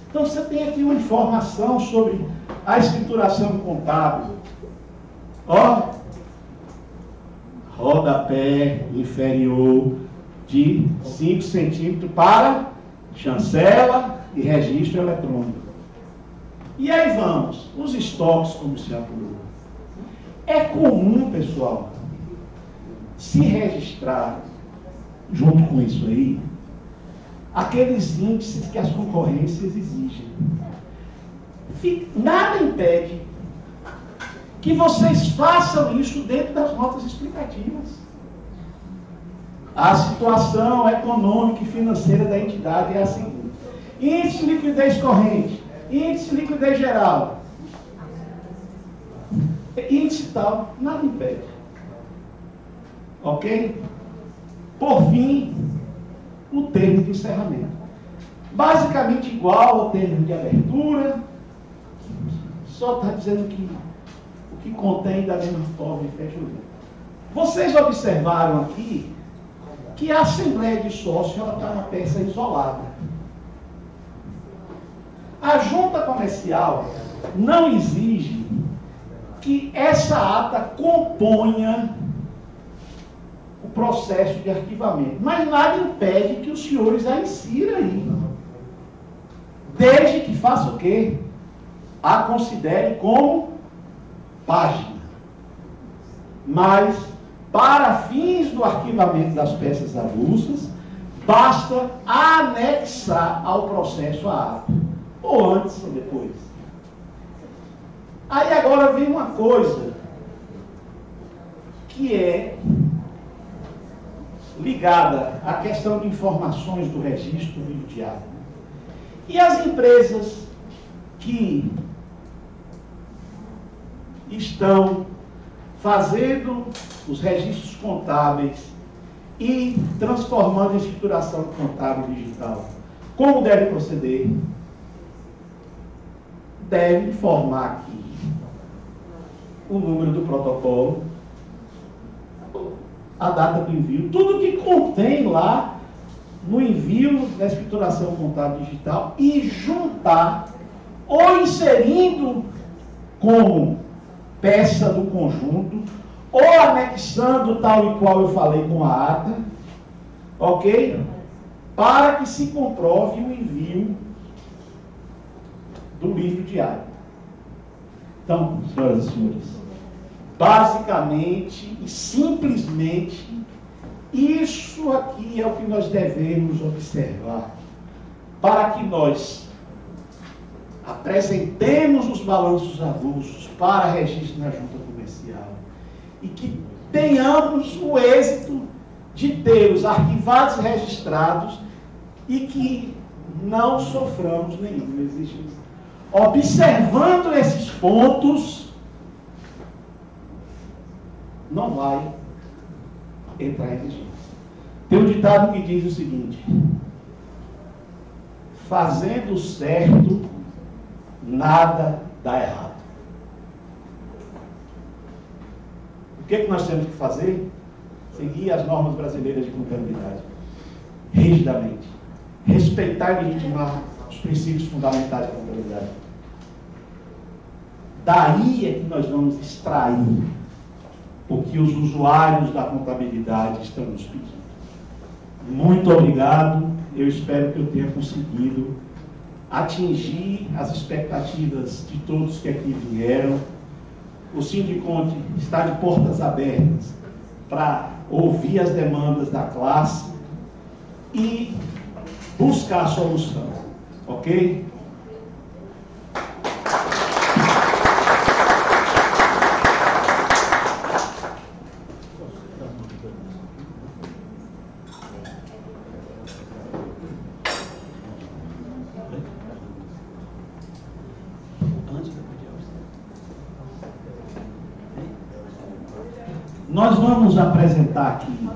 Então, você tem aqui uma informação sobre a escrituração contábil. Ó, rodapé inferior de 5 centímetros para chancela e registro eletrônico. E aí vamos, os estoques, como se apurou. É comum, pessoal, se registrar, junto com isso aí, aqueles índices que as concorrências exigem. Nada impede que vocês façam isso dentro das notas explicativas. A situação econômica e financeira da entidade é a seguinte: índice de liquidez corrente, índice de liquidez geral, índice tal, nada impede. Ok? Por fim, o termo de encerramento. Basicamente igual ao termo de abertura, só está dizendo que o que contém da mesma forma e fecha o livro. Vocês observaram aqui que a Assembleia de Sócios está uma peça isolada. A junta comercial não exige que essa ata componha o processo de arquivamento, mas nada impede que os senhores a insiram aí, desde que faça o quê? A considere como página. Mas, para fins do arquivamento das peças avulsas, basta anexar ao processo a ata, ou antes ou depois. Aí agora vem uma coisa que é ligada à questão de informações do registro do livro diário. E as empresas que estão fazendo os registros contábeis e transformando em escrituração contábil digital, como deve proceder? Deve informar aqui o número do protocolo, a data do envio, tudo que contém lá no envio da escrituração contábil digital, e juntar ou inserindo como peça do conjunto, ou anexando tal e qual eu falei com a ata, ok? Para que se comprove o envio do livro diário. Então, senhoras e senhores, basicamente e simplesmente, isso aqui é o que nós devemos observar, para que nós apresentemos os balanços avulsos para registro na junta comercial e que tenhamos o êxito de ter os arquivados e registrados e que não soframos nenhum exigência. Observando esses pontos, não vai entrar em exigência. Tem um ditado que diz o seguinte: fazendo certo, nada dá errado. O que nós temos que fazer? Seguir as normas brasileiras de contabilidade, rigidamente. Respeitar e legitimar os princípios fundamentais da contabilidade. Daí é que nós vamos extrair o que os usuários da contabilidade estão nos pedindo. Muito obrigado. Eu espero que eu tenha conseguido atingir as expectativas de todos que aqui vieram. O Sindiconte está de portas abertas para ouvir as demandas da classe e buscar a solução, ok? Nós vamos apresentar aqui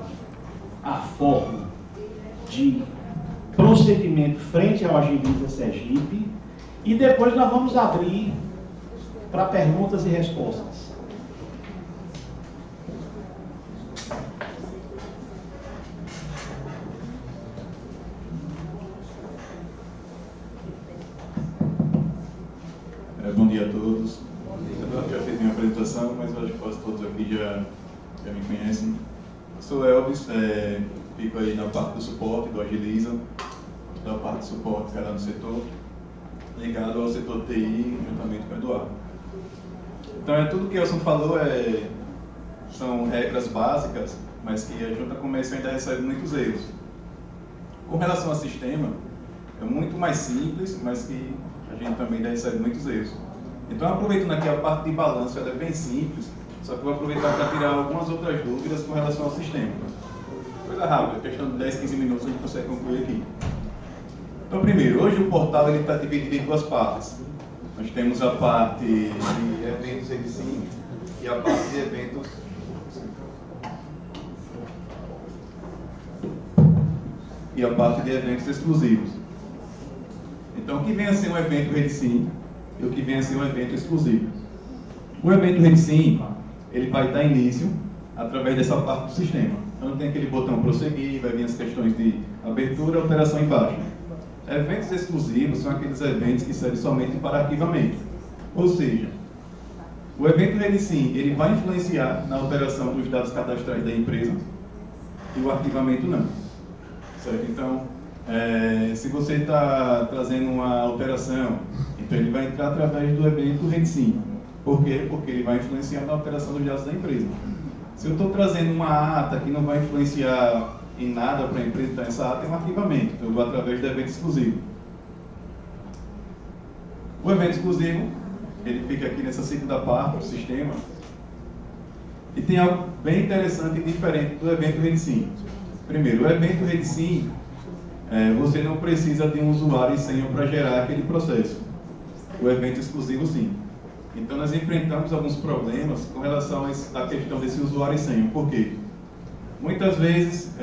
a forma de procedimento frente ao Agiliza Sergipe e depois nós vamos abrir para perguntas e respostas. Bom dia a todos. Eu já fiz minha apresentação, mas eu acho que quase todos aqui já me conhecem. Eu sou Elvis, fico aí na parte do suporte do Agiliza, da parte de suporte que é lá no setor, ligado ao setor TI, juntamente com o Eduardo. Então, tudo que o Elson falou são regras básicas, mas que a junta comercial ainda recebe muitos erros. Com relação ao sistema, é muito mais simples, mas que a gente também ainda recebe muitos erros. Então, aproveitando aqui a parte de balanço, ela é bem simples, só que eu vou aproveitar para tirar algumas outras dúvidas com relação ao sistema. Coisa rápida, questão de 10, 15 minutos a gente consegue concluir aqui. Então, primeiro, hoje o portal está dividido em duas partes. Nós temos a parte de eventos EdSim e a parte de eventos exclusivos. Então, o que vem a ser um evento RedSim e o que vem a ser um evento exclusivo. O evento RedSim, ele vai dar início através dessa parte do sistema. Então, tem aquele botão prosseguir, vai vir as questões de abertura e alteração embaixo. Eventos exclusivos são aqueles eventos que servem somente para arquivamento. Ou seja, o evento RedSim, ele vai influenciar na alteração dos dados cadastrais da empresa e o arquivamento não. Certo? Então, se você está trazendo uma alteração, então ele vai entrar através do evento RedSim. Por quê? Porque ele vai influenciar na alteração dos dados da empresa. Se eu estou trazendo uma ata que não vai influenciar em nada para a empresa, então essa ata é um arquivamento, então eu vou através do evento exclusivo. O evento exclusivo, ele fica aqui nessa segunda parte do sistema, e tem algo bem interessante e diferente do evento RedSim. Primeiro, o evento RedSim, você não precisa de um usuário e senha para gerar aquele processo. O evento exclusivo, sim. Então, nós enfrentamos alguns problemas com relação à questão desse usuário e senha. Por quê? Muitas vezes,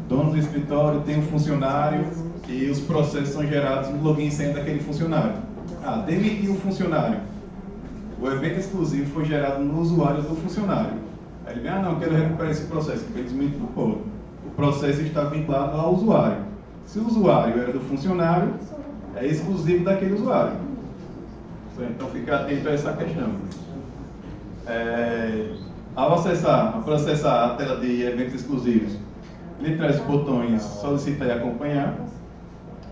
dono do escritório tem um funcionário e os processos são gerados no login e senha daquele funcionário. Demitiu um funcionário. O evento exclusivo foi gerado no usuário do funcionário. Aí ele vem, não, quero recuperar esse processo. Infelizmente, não pode. O processo está vinculado ao usuário. Se o usuário era do funcionário, é exclusivo daquele usuário. Então, fica atento a essa questão. Ao processar a tela de eventos exclusivos, ele traz os botões solicitar e acompanhar.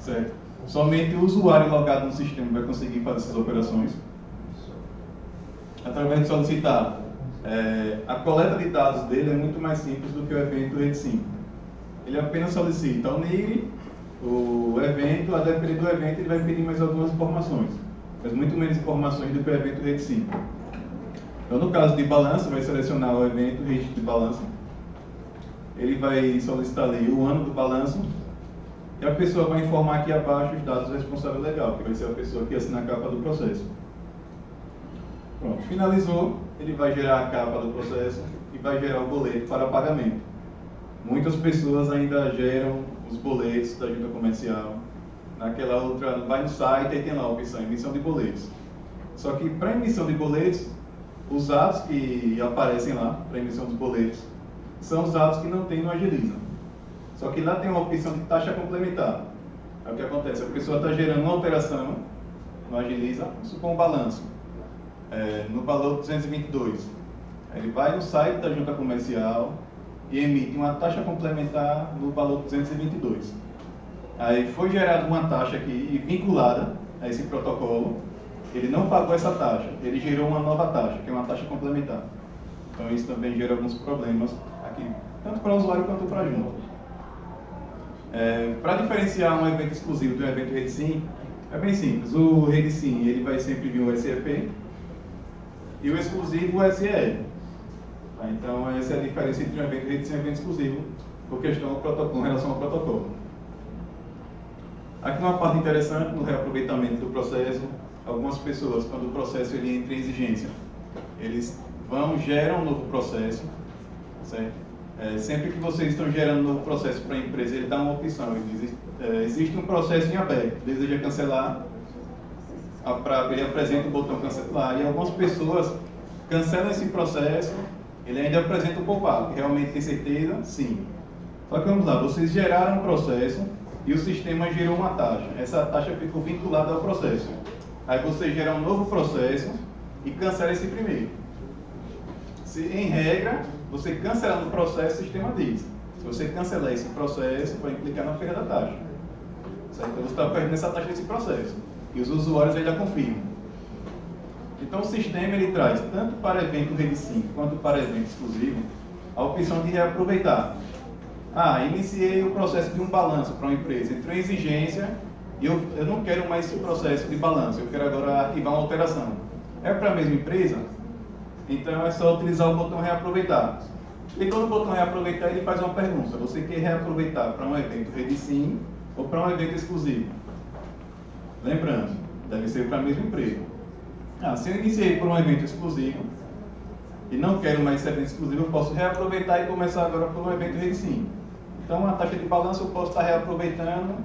Certo? Somente o usuário logado no sistema vai conseguir fazer essas operações. Através de solicitar, a coleta de dados dele é muito mais simples do que o evento RedSim. Ele apenas solicita ao NIR, o evento, a depender do evento ele vai pedir mais algumas informações, mas muito menos informações do que o evento RedSim. Então, no caso de balanço, vai selecionar o evento registro de balanço. Ele vai solicitar ali o ano do balanço. E a pessoa vai informar aqui abaixo os dados do responsável legal, que vai ser a pessoa que assina a capa do processo. Pronto, finalizou, ele vai gerar a capa do processo e vai gerar o boleto para pagamento. Muitas pessoas ainda geram os boletos da junta comercial. Naquela outra, vai no site e tem lá a opção emissão de boletos. Só que para emissão de boletos, os atos que aparecem lá para emissão dos boletos são os atos que não tem no Agiliza. Só que lá tem uma opção de taxa complementar. Aí o que acontece? A pessoa está gerando uma alteração no Agiliza, supõe um balanço, no valor 222. Aí ele vai no site da junta comercial e emite uma taxa complementar no valor 222. Aí foi gerada uma taxa aqui vinculada a esse protocolo. Ele não pagou essa taxa, ele gerou uma nova taxa, que é uma taxa complementar. Então isso também gera alguns problemas aqui, tanto para o usuário quanto para a junta. Para diferenciar um evento exclusivo de um evento RedSim, é bem simples. O RedSim ele vai sempre vir o SEP e o exclusivo o SEL. Então essa é a diferença entre um evento RedSim e um evento exclusivo, por questão do protocolo, com relação ao protocolo. Aqui uma parte interessante no reaproveitamento do processo. Algumas pessoas, quando o processo ele entra em exigência, eles geram um novo processo, certo? Sempre que vocês estão gerando um novo processo para a empresa, ele dá uma opção, ele diz, existe um processo em aberto, deseja cancelar, ele apresenta o botão cancelar, e algumas pessoas cancelam esse processo, ele ainda apresenta o pop-up, realmente tem certeza? Sim. Só que vamos lá, vocês geraram um processo e o sistema gerou uma taxa, essa taxa ficou vinculada ao processo. Aí você gera um novo processo e cancela esse primeiro. Se, em regra, você cancelando o processo, o sistema diz. Se você cancelar esse processo, vai implicar na perda da taxa. Certo? Então você está perdendo essa taxa desse processo. E os usuários ainda confirmam. Então o sistema ele traz, tanto para evento Rede 5 quanto para evento exclusivo, a opção de reaproveitar. Iniciei o processo de um balanço para uma empresa, entrou em exigência e eu não quero mais esse processo de balanço, eu quero agora arquivar uma alteração. É para a mesma empresa? Então é só utilizar o botão reaproveitar. Clicou no botão reaproveitar, ele faz uma pergunta: você quer reaproveitar para um evento Rede Sim ou para um evento exclusivo? Lembrando, deve ser para a mesma empresa. Se eu iniciei por um evento exclusivo e não quero mais esse evento exclusivo, eu posso reaproveitar e começar agora por um evento Rede Sim. Então a taxa de balanço eu posso estar reaproveitando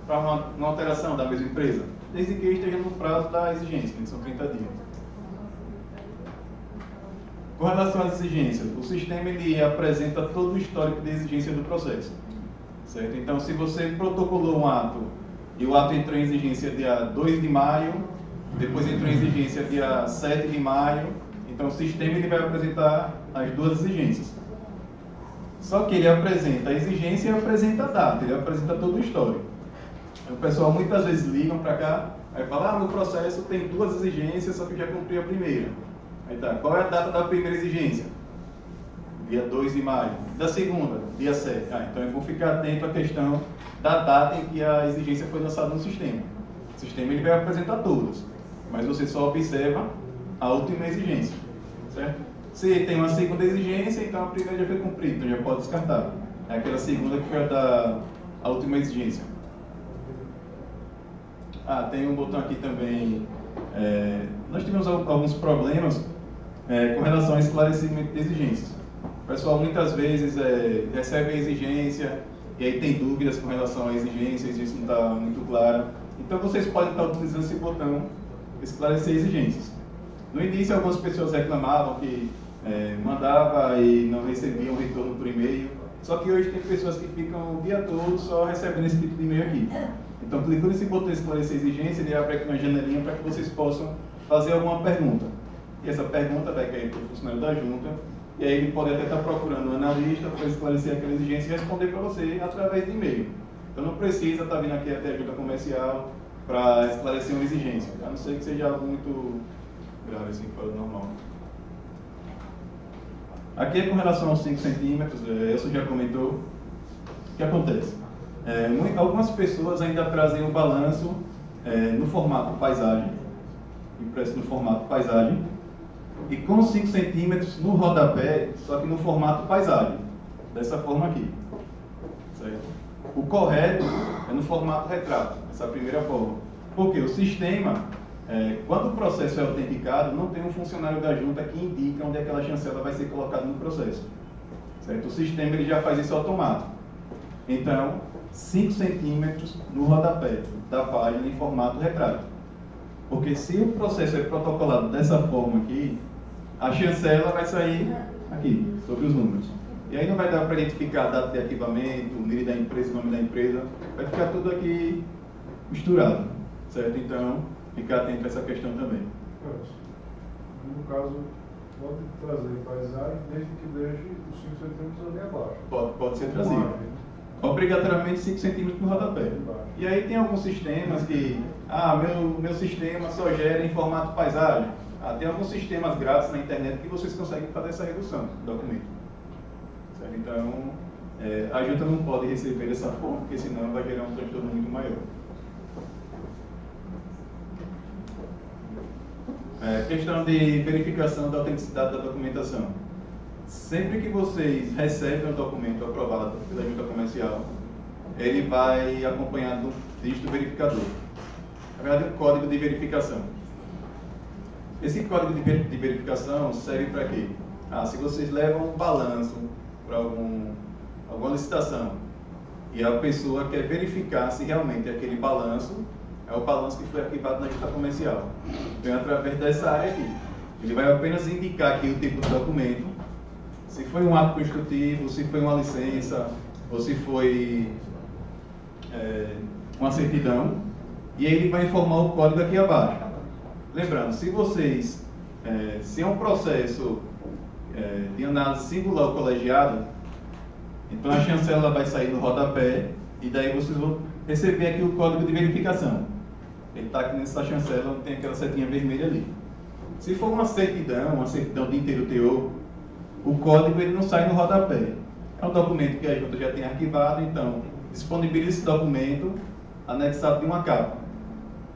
para uma alteração da mesma empresa, desde que esteja no prazo da exigência, que são 30 dias. Com relação às exigências, o sistema ele apresenta todo o histórico de exigência do processo, certo? Então, se você protocolou um ato e o ato entrou em exigência dia 2 de maio, depois entrou em exigência dia 7 de maio, então o sistema ele vai apresentar as duas exigências. Só que ele apresenta a exigência e apresenta a data, ele apresenta todo o histórico. O pessoal muitas vezes ligam para cá, aí fala, meu processo tem duas exigências, só que eu já cumpri a primeira. Aí tá, qual é a data da primeira exigência? Dia 2 de maio. Da segunda? Dia 7. Então eu vou ficar atento à questão da data em que a exigência foi lançada no sistema. O sistema ele vai apresentar todas, mas você só observa a última exigência, certo? Se tem uma segunda exigência, então a primeira já foi cumprida, então já pode descartar. É aquela segunda que foi a última exigência. Tem um botão aqui também. Nós tivemos alguns problemas com relação ao esclarecimento de exigências. O pessoal muitas vezes recebe a exigência e aí tem dúvidas com relação à exigência, isso não está muito claro. Então vocês podem estar utilizando esse botão esclarecer exigências. No início algumas pessoas reclamavam que mandava e não recebiam retorno por e-mail, só que hoje tem pessoas que ficam o dia todo só recebendo esse tipo de e-mail aqui. Então clicando nesse botão esclarecer exigência, ele abre aqui uma janelinha para que vocês possam fazer alguma pergunta. E essa pergunta vai cair para o funcionário da junta, e aí ele pode até estar procurando um analista para esclarecer aquela exigência e responder para você através de e-mail. Então não precisa estar vindo aqui até a junta comercial para esclarecer uma exigência, a não ser que seja algo muito grave, assim, fora do normal. Aqui é com relação aos 5 centímetros, isso já comentou. O que acontece? Algumas pessoas ainda trazem o balanço no formato paisagem, impresso no formato paisagem, e com 5 centímetros no rodapé, só que no formato paisagem, dessa forma aqui, certo? O correto é no formato retrato, essa primeira forma, porque o sistema, quando o processo é autenticado, não tem um funcionário da junta que indica onde aquela chancela vai ser colocada no processo, certo? O sistema ele já faz isso automático. Então, 5 centímetros no rodapé da página em formato retrato. Porque se o processo é protocolado dessa forma aqui, a chancela vai sair aqui, sobre os números. E aí não vai dar para identificar a data de arquivamento, o NIR da empresa, o nome da empresa, vai ficar tudo aqui misturado, certo? Então, ficar atento a essa questão também. No caso, pode trazer paisagem desde que deixe os 5 centímetros ali abaixo. Pode ser trazido. Obrigatoriamente 5 centímetros no rodapé. E aí tem alguns sistemas que, meu sistema só gera em formato paisagem. Tem alguns sistemas grátis na internet que vocês conseguem fazer essa redução do documento. Certo? Então, a junta não pode receber dessa forma, porque senão vai gerar um transtorno muito maior. Questão de verificação da autenticidade da documentação. Sempre que vocês recebem um documento aprovado pela junta comercial, ele vai acompanhado do dígito verificador. Na verdade, um código de verificação. Esse código de verificação serve para quê? Se vocês levam um balanço para alguma licitação e a pessoa quer verificar se realmente aquele balanço é o balanço que foi arquivado na junta comercial. Então, através dessa área aqui, ele vai apenas indicar aqui o tipo de documento, se foi um ato constitutivo, se foi uma licença, ou se foi uma certidão, e aí ele vai informar o código aqui abaixo. Lembrando, se é um processo de análise singular ou colegiada, então a chancela vai sair no rodapé, e daí vocês vão receber aqui o código de verificação. Ele está aqui nessa chancela, onde tem aquela setinha vermelha ali. Se for uma certidão de inteiro teor, o código ele não sai no rodapé. É um documento que a junta já tem arquivado, então disponibiliza esse documento anexado de uma capa.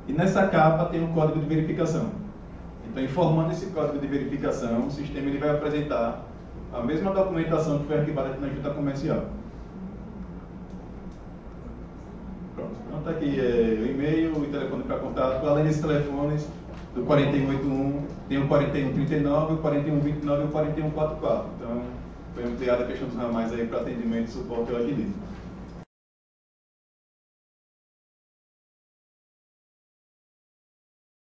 E nessa capa tem um código de verificação. Então, informando esse código de verificação, o sistema ele vai apresentar a mesma documentação que foi arquivada aqui na junta comercial. Pronto, então está aqui o e-mail, o telefone para contato. Além desses telefones, do 481, tem o 4139, o 4129 e o 4144. Então, foi ampliada a questão dos ramais aí para atendimento e suporte ao agilismo.